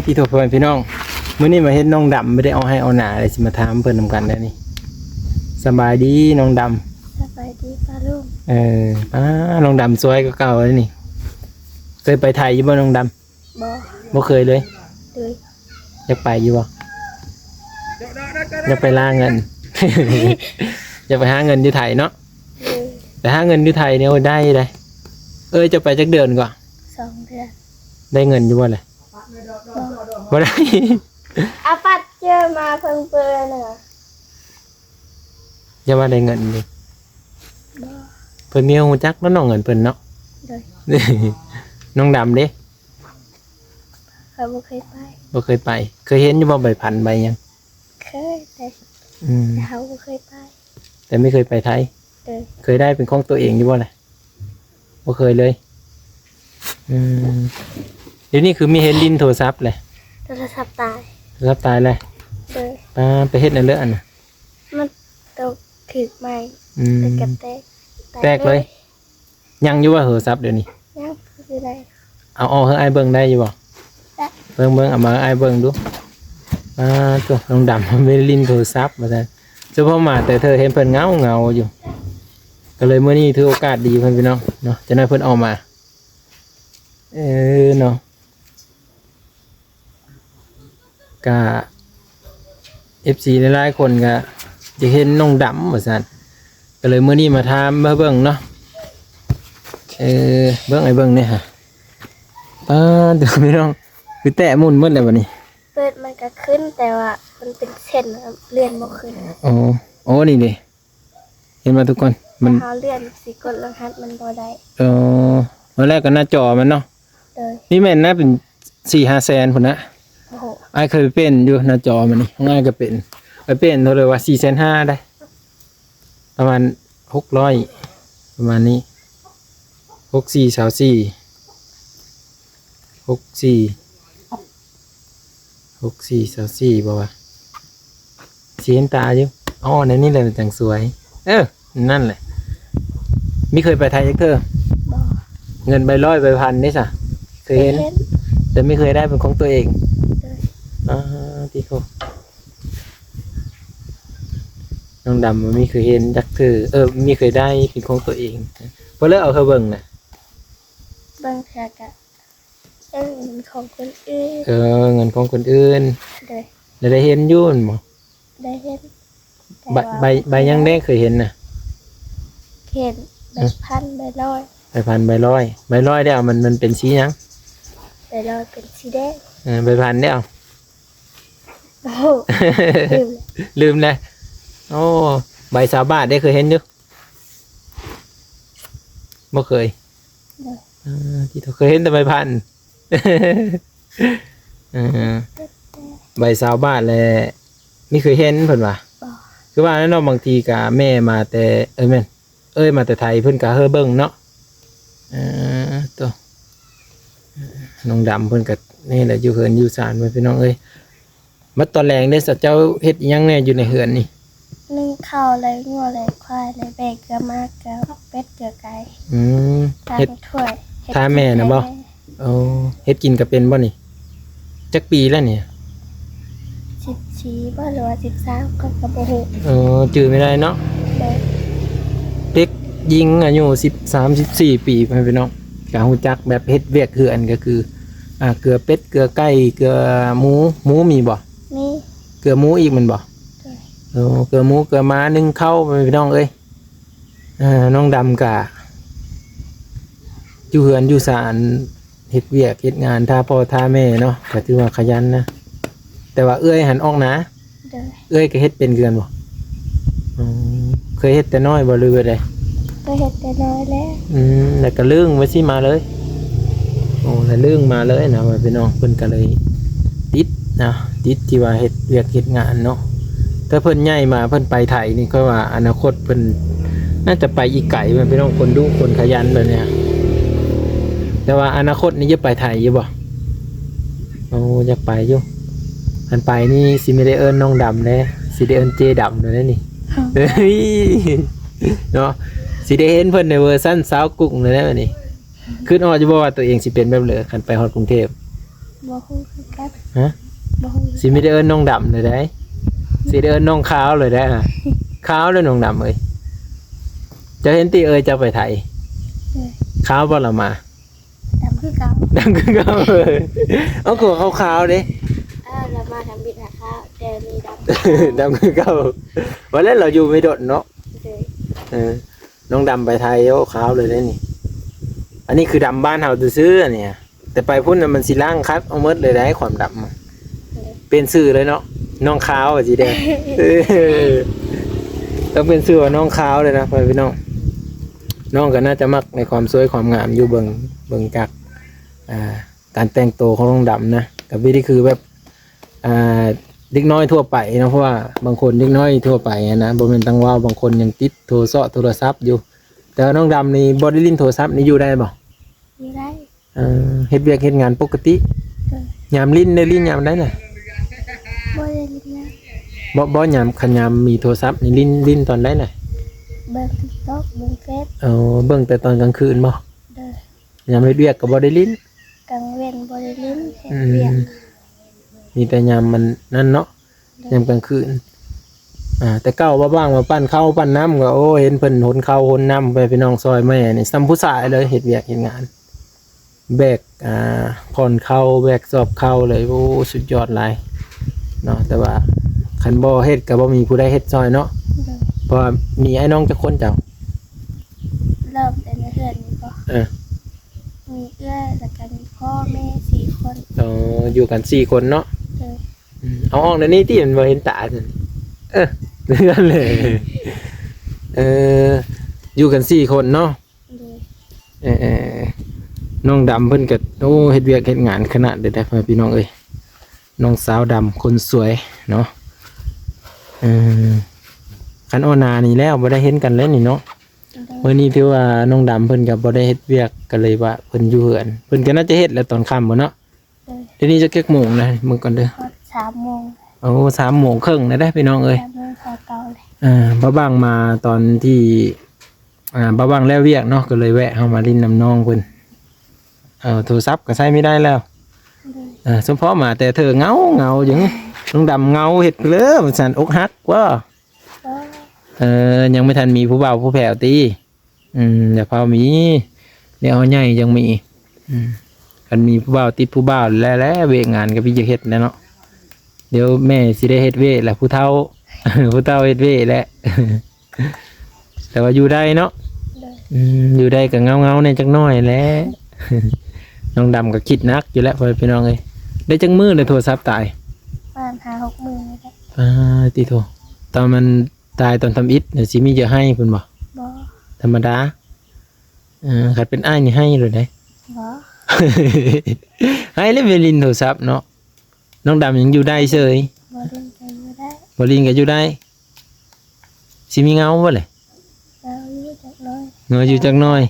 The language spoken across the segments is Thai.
ที่โทรเพิ่นพี่น้องมื้อนี้มาเฮ็ดน้องดำไม่ได้เอาให้เอาหน้าเลยสิมาถามเพิ่นนำกันแล้วนี่สบายดีน้องดำสบายดีป้าลุงน้องดำสวยกว่าเก่าเลยนี่เคยไปไทยอยู่บ่น้องดำบ่เคยเลยอยากไปอยู่บ่อยากไปล่าเงิน อยากไปหาเงินอยู่ไทยเนาะแต่หาเงินอยู่ไทยเนี่ยได้จะไปจักเดือนก่อน2 เดือนได้เงินอยู่บ่ล่ะบ่ได้ อาปัดเจอมาเพิ่งเปิดน่ะอย่าว่าได้เงินดิเพิ่นมีฮู้จักแล้วน้องเงินเพิ่นเนาะน้องดำเด้เขาบ่เคยไป เคยเห็นอยู่บ่ใบพันใบยังเคยแต่เขาบ่เคยไปแต่ไม่เคยไปไทยเคยได้เป็นของตัวเองอยู่บ่ล่ะบ่เคยเลยเดี๋ยวนี้คือมีเห็นลิ้นโทรศัพท์เลยโทรศัพท์ตายเลยไปเฮ็ดนั่นเลยอันน่ะมันตกถึกใหม่แตกเลยยังอยู่ว่าโทรศัพท์เดี๋ยวนี้ยังคือได้เอาให้อ้ายเบิ่งได้อยู่บ่เบิ่งเอามาอ้ายเบิ่งดูตัวน้องดำมันไม่ลิ้นโทรศัพท์ว่าซั่นเฉพาะมาแต่เธอเห็นเพิ่นเงาอยู่ก็เลยมื้อนี้ถือโอกาสดีเพิ่นพี่น้องเนาะจะได้เพิ่นเอามาเนาะก็ FC หลายๆคนก็จะเห็นน้องดำว่าซั่นก็เลยมื้อนี้มาถามมาเบิ่งเนาะเบิ่งไอ้เบิ่งนี่ฮะเดี๋ยวพี่น้องคือแตะมุนหมดแล้วบัดนี้เปิดมันก็ขึ้นแต่ว่ามันเป็นเส้นเลื่อนบ่ขึ้นโอ้นี่ดิเห็นมาทุกคนมันเฮาเลื่อนสิกดรหัสมันบ่ได้วันแรกก็หน้าจอมันเนาะนี่แม่นนะเป็น 4-5 แสนพุ่นนะโอ้โหอ้ายเคยเป็นอยู่หน้าจอมันนี่ง่ายก็เป็นไปเป็นเท่าเลยว่า 4,500,000ได้ประมาณ600ประมาณนี้64บ่วะสีเห็นตาอยู่ในนี่แหละจังสวยนั่นแหละไม่เคยไปไทยจักเทื่อเงินใบร้อยใบพันนี่ซะเคยเห็นแต่ไม่เคยได้เป็นของตัวเองที่เขาน้องดำมันไม่เคยเห็นจักเทื่อไม่เคยได้เป็นของตัวเองพอเลิกเอาเขาเบิ่งน่ะบางทีก็เงินของคนอื่นเงินของคนอื่นได้เห็นยุ่นบ่ได้เห็นใบยังได้เคยเห็นน่ะเห็นใบพันใบร้อยได้เอามันเป็นสีหยังใบร้อยเป็นสีแดงใบพันได้เอาโอ้ลืมเลยใบ20 บาทได้เคยเห็นอยู่บ่เคยที่เคยเห็นแต่ใบพันใบ20 บาทเลยไม่เคยเห็นเพิ่นว่าคือว่าแล้วเนาะบางทีกะแม่มาแต่แม่นมาแต่ไทยเพิ่นกะเบิ่งเนาะตัวน้องดำเพิ่นกะนี่แหละอยู่เฮือนอยู่ศาลไว้พี่น้องมาตอนแรงได้สัตว์เจ้าเฮ็ดหยังแน่อยู่ในเฮือนนี่นึ่งข้าวอะไรงัวอะไรควายอะไรแบกเกลือมากเกลือเป็ดเกลือไก่เฮ็ดถ้วยถ้าแม่นะบ่เฮ็ดกินก็เป็นบ่นี่จักปีแล้วนี่14บ่หรือว่า13ก็บ่ฮู้จื้อไม่ได้เนาะเด็กหญิงอายุ13-14 ปีพี่น้องก็ฮู้จักแบบเฮ็ดเวียกคืออันก็คือเกลือเป็ดเกลือไก่เกลือหมูมีบ่มีเกลือหมูอีกมันบ่เกลือหมูเกลือม้านึ่งข้าวพี่น้องน้องดำกะอยู่เฮือนอยู่ศาลเฮ็ดเวียกเฮ็ดงานท่าพ่อท่าแม่เนาะก็ถือว่าขยันนะแต่ว่าหันออกนะก็เฮ็ดเป็นเกือนบ่เคยเฮ็ดแต่น้อยบ่หรือว่าใดก็เฮ็ดแต่น้อยแล้วแล้วก็ลึงไว้สิมาเลยแล้วลึงมาเลยนะพี่น้องเพิ่นก็เลยติดที่ว่าเฮ็ดเวียกเฮ็ดงานเนาะถ้าเพิ่นใหญ่มาเพิ่นไปไทยนี่ก็ว่าอนาคตเพิ่นน่าจะไปอีกไกลพี่น้องคนดูคนขยันแบบเนี้ยแต่ว่าอนาคตนี่จะไปไทยอยู่บ่อยากไปอยู่อันไปนี่สิไม่ได้เอิ้นน้องดำเลยสิได้เอิ้นเจดำเลยนี่เนาะสิได้เห็นเพิ่นในเวอร์ชันสาวกุ้งเลยนะบัดนี้คิดออกอยู่บ่ว่าตัวเองสิเป็นแบบเหลือคันไปฮอดกรุงเทพ บ่ฮู้คือกัน ฮะ บ่ฮู้ สิไม่ได้เอิ้นน้องดำเลยได้สิได้เอิ้นน้องขาวเลยได้อะขาวแล้วน้องดำเอ้ยจะเห็นติเอ้ยจะไปไทย เลย ขาวบ่ละมา ดำคือเก่า ดำคือขาวเอ้ยเอาคือขาวๆเด้ เรามาทำบิดหาข้าวแต่มีดำ ดำคือเก่าวันนั้นเราอยู่ไม่โดดเนาะ เลย น้องดำไปไทยโอ้ขาวเลยได้นี่ อันนี้คือดำบ้านเฮาซื้อๆเนี่ย แต่ไปพุ่นน่ะมันสิล่างคัดเอาหมดเลยได้ความดำอะเป็นชื่อเลยเนาะน้องขาวอ่ะสิเด้ ต้องเป็นชื่อว่าน้องขาวเลยนะพี่น้องน้องก็น่าจะมักในความสวยความงามอยู่เบิ่งจากการแต่งตัวของน้องดำนะกับวิธีคือแบบเด็กน้อยทั่วไปนะเพราะว่าบางคนเด็กน้อยทั่วไปนะบ่แม่นตั้งว่าบางคนยังติดโทรศัพท์อยู่ แต่ว่าน้องดำนี่บ่ได้ลิ้นโทรศัพท์นี่อยู่ได้บ่ มีได้ เฮ็ดเวียกเฮ็ดงานปกติ เลย ยามลิ้นได้ลิ้นยามได้น่ะ บ่ได้ลิ้นนะ บ่ยามคันยามมีโทรศัพท์นี่ลิ้นตอนได้น่ะ เบิ่ง TikTok เบิ่งเฟซ เบิ่งแต่ตอนกลางคืนบ่ เลย ยามเฮ็ดเวียกก็บ่ได้ลิ้น กลางเว้นบ่ได้ลิ้นเฮ็ดเวียก มีแต่ยามมันนั่นเนาะยามกลางคืนแต่เก้าว่าบ้างมาปั้นข้าวปั้นน้ำก็โอ้เห็นเพิ่นหนข้าวหนน้ำไปพี่น้องซอยแม่นี่ซ้ำผู้ชายเลยเฮ็ดเวียกเฮ็ดงานแบกผ่อนข้าวแบกสอบข้าวเลยโอ้สุดยอดหลายเนาะแต่ว่าคันบ่เฮ็ดก็บ่มีผู้ใดเฮ็ดซอยเนาะ เลย เพราะว่ามีไอ้น้องจักคนเจ้า เริ่มเป็นเพื่อนนี่บ่ เออ มีเอื้อแล้วก็มีพ่อแม่4 คน อยู่กัน4คนเนาะ เลย เอาออกในนี้ที่มันบ่เห็นตาซั่นเลื่อนเลยอยู่กัน4คนเนาะ เลย น้องดำเพิ่นก็โอ้เฮ็ดเวียกเฮ็ดงานขนาดเด้อพี่น้องเอ้ยน้องสาวดำคนสวยเนาะคันโอนานี่แล้วบ่ได้เห็นกันเลยนี่เนาะมื้อนี้ถือว่าน้องดำเพิ่นก็บ่ได้เฮ็ดเวียกก็เลยว่าเพิ่นอยู่เฮือนเพิ่นก็น่าจะเฮ็ดแล้วตอนค่ำบ่เนาะ เลย เดี๋ยวนี้จะเก็กโมงนะมื้อก่อนเด้อ พอ3 โมง โอ้3 โมงครึ่งนะได้พี่น้องเอ้ย 3 โมงพอเก่าเลย บ้าบังมาตอนที่บ้าบังแล้วเวียกเนาะก็เลยแวะเข้ามาลิ้นน้ำน้องเพิ่นโทรศัพท์ก็ใช้ไม่ได้แล้ว เลย สมพอมาแต่เธอเงาอย่างน้องดำเงาเห็ดเลยมันสั่นอกหักว่า ก็ ยังไม่ทันมีผู้บ่าวผู้แผ่วตีเดี๋ยวพอมีเดี๋ยวเอาใหญ่ยังมีกันมีผู้บ่าวติดผู้บ่าวแล้วเวกงานกับพี่จะเฮ็ดแล้วเนาะเดี๋ยวแม่สิได้เฮ็ดเวแหละผู้เฒ่า ผู้เฒ่าเฮ็ดเวแหละ แต่ว่าอยู่ได้เนาะ เลย อยู่ได้กับเงาในจักหน้อยแหล้ว น้องดำก็คิดนักอยู่แล้วพี่น้องเอ้ยได้จังมือเลยโทรศัพท์ตาย ประมาณ5-6 มื้อนี่แหละ ติโทตอนมันตายตอนทำอิฐเดี๋ยวสิมีจะให้เพิ่นบ่ บ่ ธรรมดาขัดเป็นอ้ายนี่ให้เลยได้ บ่ ให้เลยเวลินโทรศัพท์เนาะน้องดำยังอยู่ได้เฉย บ่เล่นกันอยู่ได้ บ่ลินก็อยู่ได้สิมีเงาบ่เลย เราอยู่จักหน้อย เงาอยู่จักหน้อย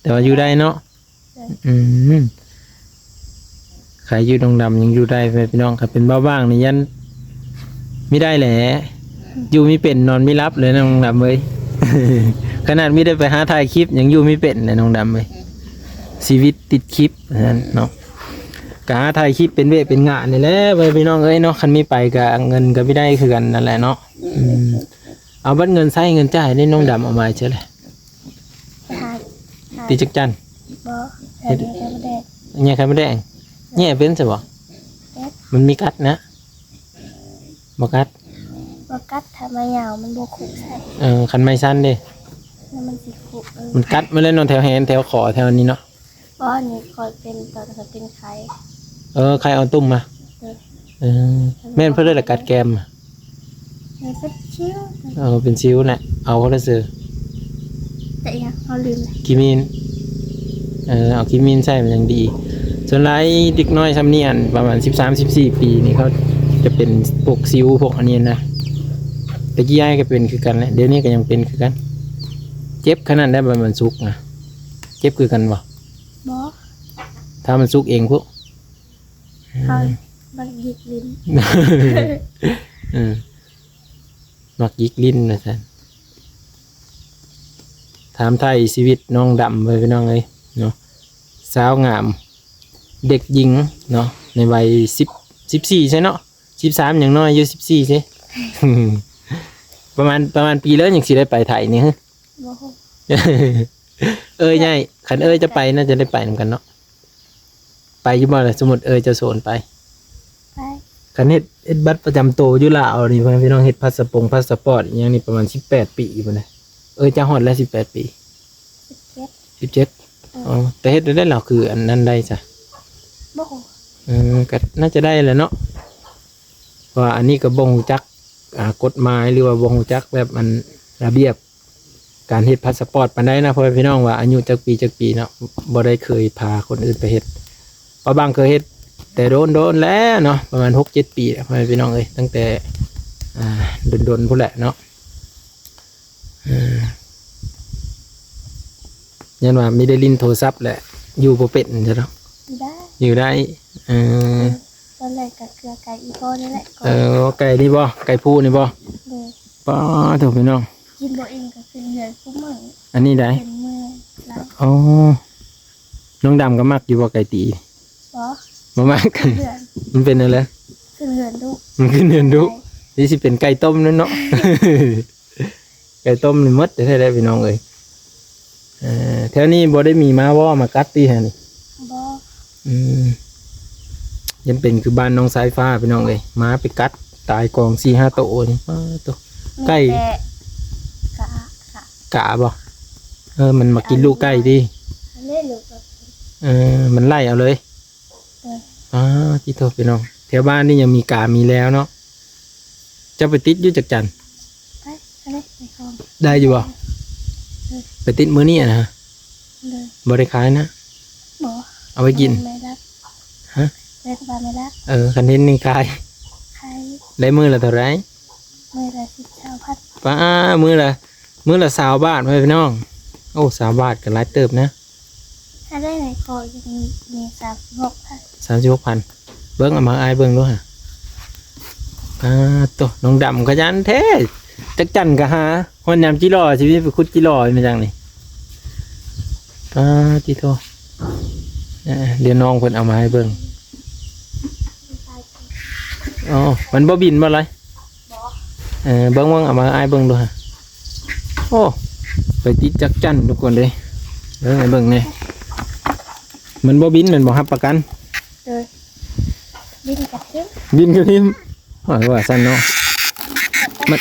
แต่ว่าอยู่ได้เนาะใครอยู่น้องดำยังอยู่ได้พี่น้องครับเป็นบ้าบ้างนี่ยันไม่ได้แหละอยู่ไม่เป็นนอนไม่รับเลยน้องดำเลย ขนาดไม่ได้ไปหาถ่ายคลิปยังอยู่ไม่เป็นเลยน้องดำเลยชีวิตติดคลิปนั่นเนาะกหาถ่ายคลิปเป็นเวทเป็นงานนี่แหละพี่น้องเอ้ยเนาะคันมีไปกับเงินก็ไม่ได้คือกันนั่นแหละเนาะเอาบัตรเงินใช้เงินจ่ายได้น้องดำเอามาเฉยเลย หา ตีจักจัน บ่แต่เดี๋ยวจะบ่ได้ เนี่ยใครไม่ได้เนี่ยเป็นใช่บ่มันมีกัดนะบ่กัด บ่กัดถ้ามาเหยาวมันบ่ขุใส่ คันไม้สั้นเด้ แล้วมันสิขุ มันกัดมาเลยนอนแถวแหนแถวขอแถวนี้เนาะ บ่นี่คอยเป็นตอนเขาเป็นไข้ ใครเอาตุ้มมาแม่นเพื่อเลยละกัดแกม นี่เป็นชิว เป็นซิวน่ะเอาเขาเลยซื้อ แต่ยังเฮาลืมเลย กิมินเอากิมินใส่มันยังดีส่วนไรเด็กน้อยซ้ำเนียนประมาณ13-14 ปีนี่เขาจะเป็นพวกซิวพวกอันนี้นะแต่กี้ย้ายก็เป็นคือกันแหละเดี๋ยวนี้ก็ยังเป็นคือกันเจ็บขนาดได้มันสุกนะเจ็บคือกันบ่ บ่ ถ้ามันสุกเองพวก เฮามันหยิกลิ้น มักยิกลิ้นนะท่านถามไทยชีวิตน้องดำไปพี่น้องเลยเนาะสาวงามเด็กหญิงเนาะ ในวัย14ใช่เนาะ13อย่างน้อยอายุ14ใช่ ประมาณปีแล้วยังสิได้ไปไทยนี่ฮะ บ่ฮู้ เอ้ยใหญ่คันเอ้ยจะไปน่าจะได้ไปนำกันเนาะไปอยู่บ่ล่ะสมมุติเอ้ยจะโซนไป ไป คันเฮ็ดบัตรประจำตัวอยู่ลาวนี่พ่อแม่พี่น้องเฮ็ดพาสปอร์ตอหยังนี่ประมาณ18 ปีพุ่นน่ะเอ้ยจะฮอดแล้ว18 ปี 17อ๋อแต่เฮ็ดได้แล้วคืออันนั้นได้จ้ะ บ่ฮู้ ก็น่าจะได้แหละเนาะว่าอันนี้ก็บ่ฮู้จักกฎหมายหรือว่าบ่ฮู้จักแบบมันระเบียบการเฮ็ดพาสปอร์ตปานใดนะพ่อแม่พี่น้องว่าอายุจักปีเนาะบ่ได้เคยพาคนอื่นไปเฮ็ดเพราะบางเคยเฮ็ดแต่โดนแล้วเนาะประมาณ 6-7 ปีแล้วพ่อแม่พี่น้องเอ้ยตั้งแต่โดนพุ่นแหละเนาะยันว่ามีได้ลิ้นโทรศัพท์แหละอยู่บ่เป็นจ้ะเนาะ ได้ อยู่ได้ตอนแรกก็เกลือไก่อีโก้นี่แหละก่อน ไก่นี่บ่ไก่ผู้นี่บ่ เลย ป้าถูกพี่น้อง กินบ่เองก็คือเหนื่อยกูมื้อ อันนี้ได้ เป็นมื้อหลาย อ๋อน้องดำก็มักอยู่บ่ไก่ตี บ่ บ่มักกัน เดือน มันเป็นอะไร คือเดือนลูก มันคือเนื้อดุนี่สิเป็นไก่ต้มนั่นเนาะ ไก่ต้มนี่หมดแท้ๆพี่น้องเอ้ยแถวนี้บ่ได้มีม้าว่อมากัดติฮะนี่ บ่ ยังเป็นคือบ้านน้องสายฟ้าพี่น้องเอ้ยม้าไปกัดตายกอง 4-5 ตัวนี่ตัว ไก่ มีแต่กะ กะบ่มันมากินลูกไก่ดิ เล่นลูกกับ มันไล่เอาเลย เออ ที่โทษพี่น้องแถวบ้านนี่ยังมีกามีแล้วเนาะจะไปติดอยู่จักจันทร์ ไปอะไรในคลอง ได้อยู่บ่ไปติดมื้อนี้นะ เลย บ่ได้ขายนะ บ่ เอาไปกิน ไม่รับ ฮะ เรียกบ้านไม่รับ คันเห็นนี่ขาย ใคร ได้มื้อละเท่าไหร่ ไม่ได้สิบชาวพัด ป้ามื้อละ20 บาทพี่น้องโอ้20 บาทก็หลายเติบนะ ถ้าได้ในคลองยังมี36,000 36,000เบิ่งเอามาอายเบิ่งดูฮะตัวน้องดำขยันแท้จักจันก็หาฮอนยามจิรอชีวิตไปขุดจิรอมาจังนี่ที่โทเดี๋ยวน้องเพิ่นเอามาให้เบิ่งอ๋อมันบ่บินบ่ไร บ่ เบิ่งเอามาอายเบิ่งดูฮะโอ้ไปติดจักจันทุกคนเลยเบิ่งให้เบิ่งนี่มันบ่บินมันบ่รับประกัน เลยบินกับทิ้ง บินก็ทิ่มว่าซั่นเนาะ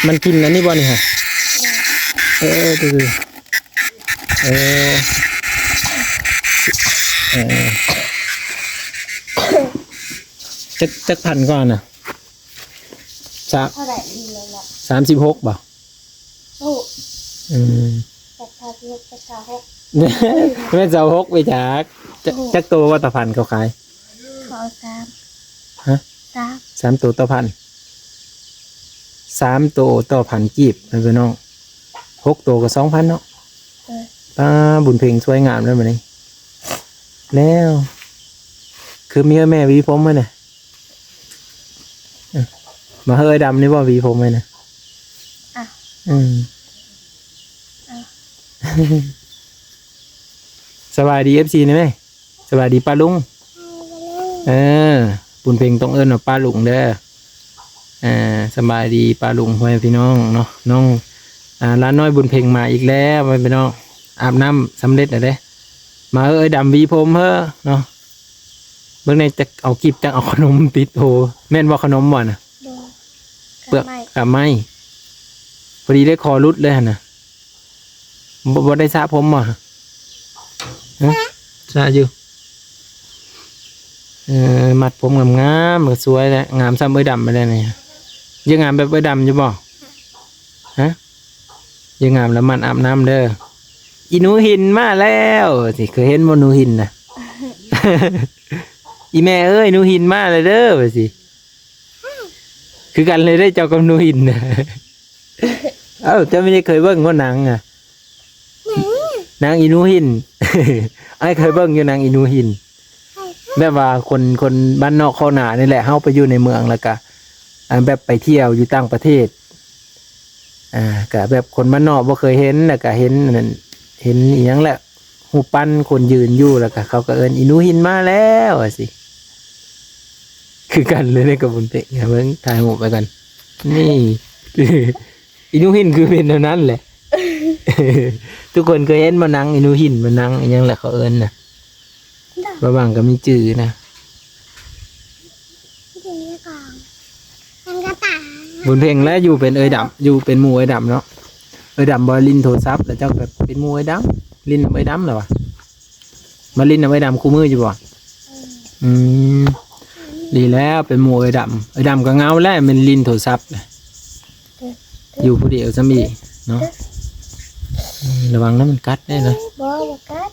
มันกินอันนี้บ่นี่ฮะดูจักพันก่อนน่ะ เท่าไหร่ดีเลยล่ะ 36บ่ โอ้ จากชาที่จากชาหก แม่เจ้า6ไปจักตัวว่าตะพันเขาขาย เขา3 ฮะ 3ตัวต่อพัน3ตัวต่อพันกีบพี่น้อง6ตัวก็ 2,000 เนาะ เออ ป้าบุญเพ็งสวยงามเลยบัดนี้แล้วคือเมียแม่หวีผมมั้ยน่ะมาเฮยดำนี่บ่หวีผมมั้ยน่ะ อ่ะ สบายดี FC นี่ไหมสบายดีป้าลุงบุญเพ็งต้องเอิ้นว่าป้าลุงเด้อสบายดีป้าลุงพ่อแม่พี่น้องเนาะน้องร้านน้อยบุญเพ็งมาอีกแล้วพ่อแม่พี่น้องอาบน้ำสำเร็จแล้วเด้มาดำหวีผมเฮ้อเนาะเบิ่งในจะเอากิบจะเอาขนมติดโหแม่นบ่ขนมบ่น่ะ โดน เปลือก ไม่ กับไม้พอดีได้คอรุดเลยหั่นน่ะบ่ได้สระผมบ่สระอยู่มัดผมงามๆก็สวยแหละงามซ้ำดำไปได้นี่ยังงามแบบดำอยู่บ่ฮะยังงามแล้วมันอาบน้ำเด้ออีหนูหินมาแล้วสิเคยเห็นบ่หนูหินน่ะ อีแม่เอ้ยหนูหินมาเลยเด้อว่าสิคือกันเลยได้เจ้ากับหนูหินน่ะ เจ้าไม่ได้เคยเบิ่งว่าหนังอ่ะนางอีหนูหิน ไอ้เคยเบิ่งอยู่นางอีหนูหินแบบว่าคนบ้านนอกเข้าหนานี่แหละเฮาไปอยู่ในเมืองแล้วก็แบบไปเที่ยวอยู่ต่างประเทศก็แบบคนบ้านนอกบ่เคยเห็นแล้วก็เห็นนั่นเห็นอีหยังแหละหูปั้นคนยืนอยู่แล้วก็เขาก็เอิ้นอีหนูหินมาแล้วว่าสิ คือกันเลยในกับบุญเตะเบิ่งถ่ายรูปไปกันนี่ อินูหินคือเป็นเท่านั้นแหละ ทุกคนเคยเห็นมานังอินูหินมานังอิหยังแหละเขาเอิ้นน่ะระหว่างก็มีจื่อนะ ทีนี้ก่อนมันก็ตาย บุญเพ่งแล้วอยู่เป็นเอยดำอยู่เป็นหมู่เอยดำเนาะเอยดำบ่ลินโทรศัพท์แล้วเจ้าก็เป็นหมู่เอยดำลินเอยดำเหรอวะมาลินเอยดำคู่มืออยู่บ่อืมดีแล้วเป็นหมู่เอยดำก็เงาแล้วมันลินโทรศัพท์อยู่ผู้เดียวซะมีเนาะระวังนะมันกัดได้เลย บ่กัด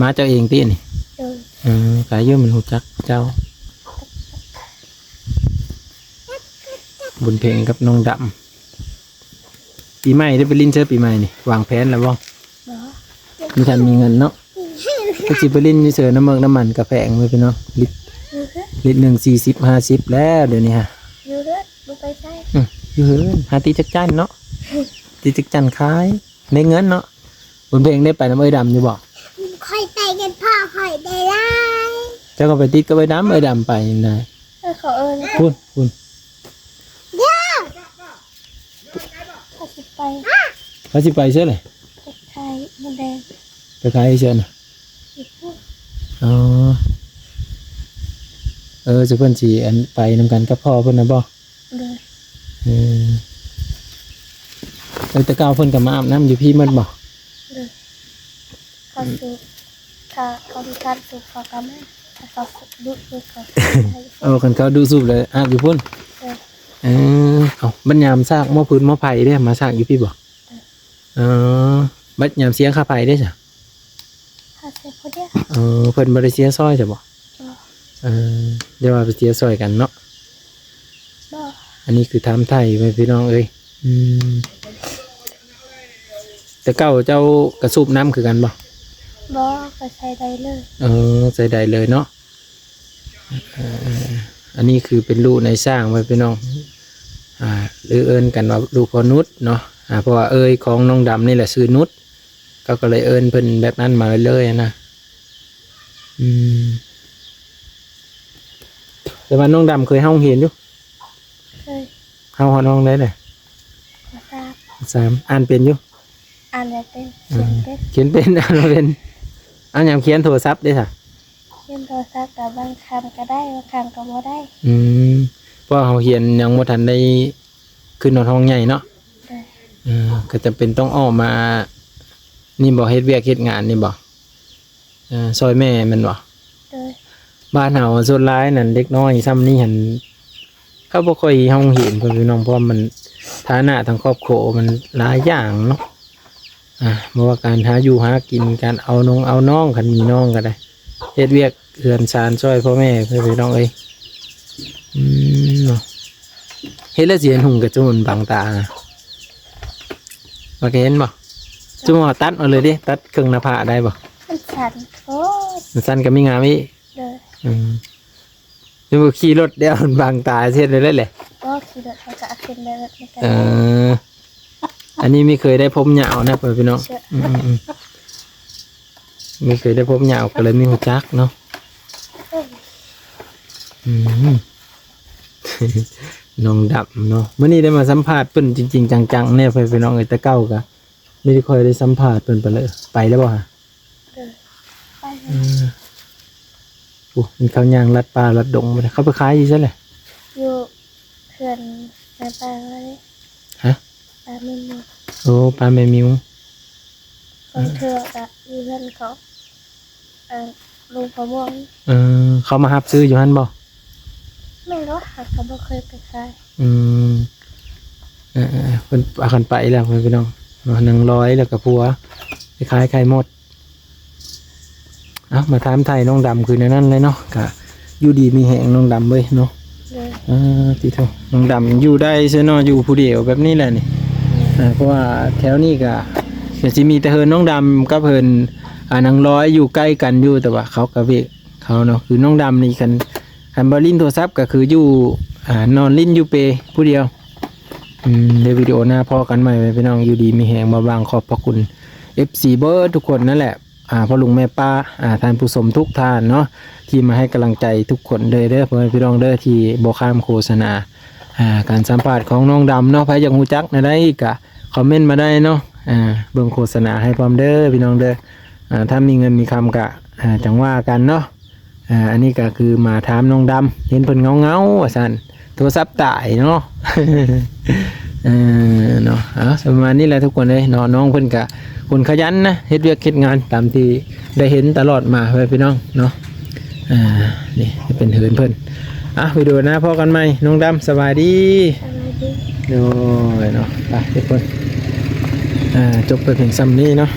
มาเจ้าเองตีนี่ กายเยอะมันหูจักเจ้า บุญเพ่งกับน้องดำปีใหม่ได้ไปลิ้นเชื้อปีใหม่นี่วางแผนแล้วบ่ บ่ มีทันมีเงินเนาะก็สิไปลิ้นเชื้อน้ำมันกาแฟงไว้ไปเนาะลิตรหนึ่ง40-50แล้วเดี๋ยวนี้ฮะ อยู่เด้อบ่ไปใช้ อยู่เฮ้ยหาตีจักจันเนาะตีจักจันขายในเงินเนาะบุญเพ่งได้ไปน้ำเอ้ยดำอยู่บ่ ค่อยไปกันพ่อค่อยได้ไล่ เจ้าก็ไปติดก็ไปน้ำเอ้ยดำไปยังไง เขาเอิ้น คุณ เขาสิไป เขาสิไปเชื่อเลย ไข่มดแดง ไปขายเชื่อน่ะ อีกพวก อ๋อจะเพิ่นสิอันไปนำกันกับพ่อเพิ่นน่ะบ่ เด้อ แต่เก่าเพิ่นก็มาอาบน้ำอยู่พี่มันบ่ เด้อเขาสุถ้าเขามีการสุขเขาก็มาถ้าเขาดุดุเขา คันเขาดูสูบเลยอาบอยู่พุ่นเอาบัดยามซากหม้อพื้นหม้อไผ่เด้มาซากอยู่พี่บ่บัดยามเสียค่าไฟเด้จ้ะ ถ้าเสร็จพอดี เพิ่นบ่ได้เสียซอยจ้ะบ่เดี๋ยวว่าไปเสียซอยกันเนาะ บ่ อันนี้คือถามไทยไว้พี่น้องเอ้ยแต่เก่าเจ้ากระสูบน้ำคือกันบ่ บ่ก็ใช้ได้เลย ใส่ได้เลยเนาะอันนี้คือเป็นลูกในสร้างไว้พี่น้องหรือเอิ้นกันว่าลูกพอนุชเนาะเพราะว่าเอ้ยของน้องดำนี่แหละชื่อนุชก็เลยเอิ้นเพิ่นแบบนั้นมาเลยๆนะแต่ว่าน้องดำเคยเฮาเห็นอยู่ เคย เฮาน้องได้เลย มาทราบ 3อ่านเป็นอยู่ อ่านแล้วเป็นเขียนเป็น เขียนเป็นอ่านบ่เป็นอ่านยามเขียนโทรศัพท์ได้ค่ะ เขียนโทรศัพท์กับบางคำก็ได้บางคำก็บ่ได้ เพราะเฮาเขียนยังบ่ทันได้ขึ้นนอนห้องใหญ่เนาะ เด้อ ก็จะเป็นต้องออกมา นี่บ่เฮ็ดเวียกเฮ็ดงานนี่บ่ซอยแม่แมันบ่ เด้อ บ้านเฮาส่วนหลายนั่นเด็กน้อยซ้ำนี่หั่นเขาบ่ค่อยเฮาเห็นเพิ่นพี่น้องเพราะมันฐานะทางครอบครัวมันหลายอย่างเนาะบ่ว่าการหาอยู่หากินการเอาน้องคันมีน้องก็ได้เฮ็ดเวียกเรือนชานช่วยพ่อแม่เพิ่นพี่น้องเอ้ยเนาะเฮ็ดแล้วสิเห็นหุ่งกระจุนบางตาว่าแกเห็นบ่จุ่มเอาตัดเอาเลยดิตัดครึ่งหน้าผากได้บ่ มันสั่นโคตร มันสั้นก็มีงามอีก เด้อ นี่บ่ขี่รถเดี๋ยวมันบางตาเฮ็ดได้เลยแหละ ก็ขี่รถเขาก็เอาขึ้นได้รถในกัน อันนี้ไม่เคยได้พบเหยาวนะพี่น้องไม่เคยได้พบเหยาวก็เลยไม่รู้จักเนาะน้องดับเนาะเมื่อนี้ได้มาสัมภาษณ์เพิ่นจริงๆจังๆเนี่ยพี่น้องเอ้ยแต่เก้าก็ไม่ได้ค่อยได้สัมภาษณ์เพิ่นไปเลยไปแล้วบ่ฮะ เด้อไป โอ้มันเขาย่างลัดป่าลัดดงไปเขาไปขายอยู่ซะเลย อยู่เขื่อนในป่าอะไร ฮะ ป่ามิน โอ้ปลาแม่มิว คนเถื่อกะอยู่เพื่อนเขาลุงพะม่วง เขามาหับซื้ออยู่หั่นบ่ ไม่รู้ค่ะเขาบ่เคยไปขาย เพิ่นพากันไปแล้วพี่น้อง100แล้วก็ผัวไปขายไข่หมดมาถามไทยน้องดำคือในนั้นเลยเนาะก็อยู่ดีมีแหงน้องดำเว้ยเนาะ เลย ที่เท่าน้องดำอยู่ได้ใช่เนาะอยู่ผู้เดียวแบบนี้แหละนี่เพราะว่าแถวนี้ก็สิมีแต่เฮินน้องดำกับเฮินนางร้อยอยู่ใกล้กันอยู่แต่ว่าเขากับเวกเขาเนาะคือน้องดำนี่คันบ่ลิ้นโทรศัพท์ก็คืออยู่นอนลิ้นอยู่เปผู้เดียวในวิดีโอหน้าพอกันใหม่พี่น้องอยู่ดีมีแหงมาบางขอบพระคุณ FC เบอร์ทุกคนนั่นแหละ พ่อลุงแม่ป้าท่านผู้ชมทุกท่านเนาะที่มาให้กำลังใจทุกคนเด้อพ่อแม่พี่น้องเด้อที่บ่ข้ามโฆษณาการสัมภาษณ์ของน้องดำเนาะใครอยากรู้จักในได้ก็คอมเมนต์มาได้เนาะเบิ่งโฆษณาให้พร้อมเด้อพี่น้องเด้อถ้ามีเงินมีคำก็จังว่ากันเนาะอันนี้ก็คือมาถามน้องดำเห็นเพิ่นเงาๆว่าซั่นโทรศัพท์ตายเนาะ เนาะประมาณนี้แหละทุกคนเลยเนาะน้องเพิ่นก็คนขยันนะเฮ็ดเวียกเฮ็ดงานตามที่ได้เห็นตลอดมาเพื่อนพี่น้องเนาะนี่เป็นเหินเพิ่นวิดีโอนะพอกันไหมน้องดำสบายดี สวัสดี โอ้ยเนาะไปทุกคนจบไปเพียงซ้ำนี้เนาะ